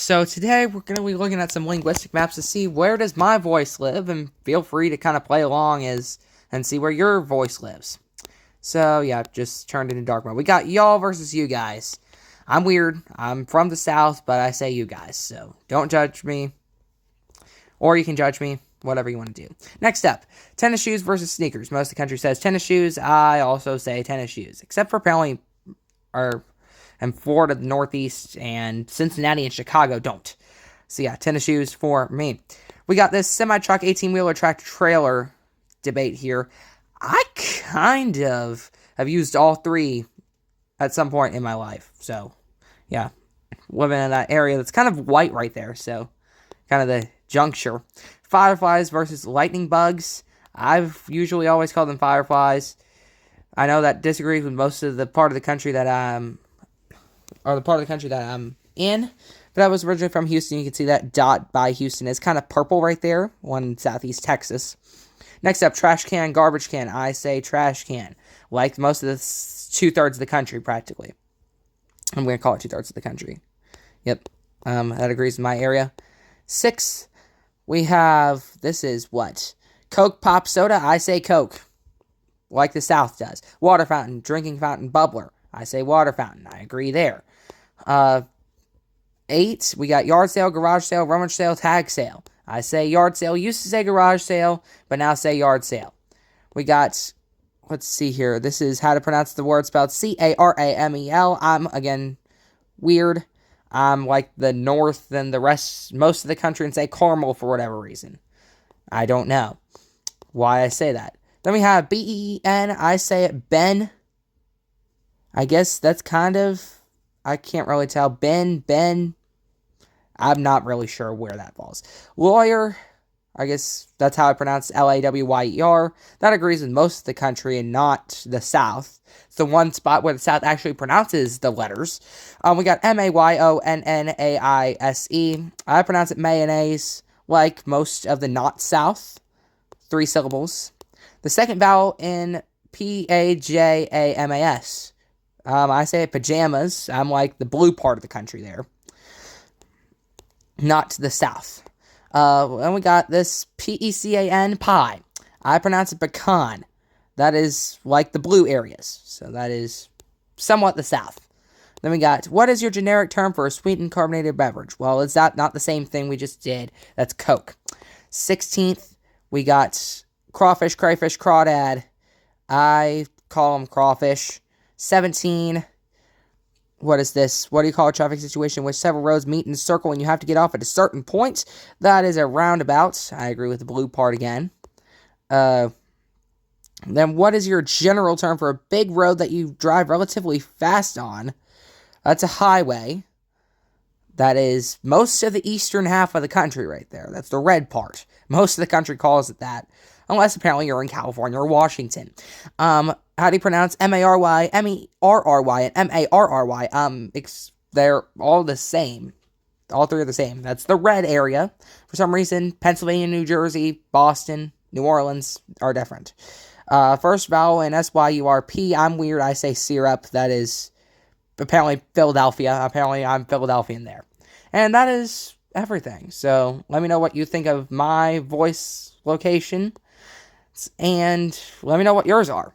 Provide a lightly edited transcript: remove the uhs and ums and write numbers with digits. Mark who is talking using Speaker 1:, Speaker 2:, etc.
Speaker 1: So today we're going to be looking at some linguistic maps to see where does my voice live, and feel free to kind of play along and see where your voice lives. So yeah, just turned into dark mode. We got y'all versus you guys. I'm weird. I'm from the South, but I say you guys, so don't judge me. Or you can judge me, whatever you want to do. Next up, tennis shoes versus sneakers. Most of the country says tennis shoes. I also say tennis shoes, except for apparently and Florida, the Northeast, and Cincinnati and Chicago don't. So yeah, tennis shoes for me. We got this semi-truck, 18-wheeler, tractor-trailer debate here. I kind of have used all three at some point in my life. So yeah, living in that area that's kind of white right there. So kind of the juncture. Fireflies versus lightning bugs. I've usually always called them fireflies. I know that disagrees with most of the part of the country that I'm in, but I was originally from Houston. You can see that dot by Houston is kind of purple right there, one in southeast Texas. Next up, trash can, garbage can. I say trash can, like most of the 2/3 of the country, practically. I'm going to call it 2/3 of the country. Yep, that agrees with my area. 6, we have, this is what? Coke, pop, soda. I say Coke, like the South does. Water fountain, drinking fountain, bubbler. I say water fountain. I agree there. 8, we got yard sale, garage sale, rummage sale, tag sale. I say yard sale. Used to say garage sale, but now say yard sale. We got, let's see here. This is how to pronounce the word spelled Caramel. I'm, again, weird. I'm like the North and the rest, most of the country, and say caramel for whatever reason. I don't know why I say that. Then we have Ben. I say it Ben. I guess that's kind of, I can't really tell. Ben. I'm not really sure where that falls. Lawyer, I guess that's how I pronounce Lawyer. That agrees with most of the country and not the South. It's the one spot where the South actually pronounces the letters. We got Mayonnaise. I pronounce it mayonnaise, like most of the not South. 3 syllables. The second vowel in Pajamas. I say pajamas. I'm like the blue part of the country there, not the South. And we got this Pecan, pie. I pronounce it pecan. That is like the blue areas. So that is somewhat the South. Then we got, what is your generic term for a sweetened carbonated beverage? Well, is that not the same thing we just did? That's Coke. 16th, we got crawfish, crayfish, crawdad. I call them crawfish. 17, what is this? What do you call a traffic situation in which several roads meet in a circle and you have to get off at a certain point? That is a roundabout. I agree with the blue part again. Then what is your general term for a big road that you drive relatively fast on? That's a highway. That is most of the eastern half of the country right there. That's the red part. Most of the country calls it that. Unless apparently you're in California or Washington. How do you pronounce Marry, Merry, and Marry? They're all the same. All three are the same. That's the red area. For some reason, Pennsylvania, New Jersey, Boston, New Orleans are different. First vowel in SYURP. I'm weird. I say syrup. That is apparently Philadelphia. Apparently I'm Philadelphian there. And that is everything. So let me know what you think of my voice location. And let me know what yours are.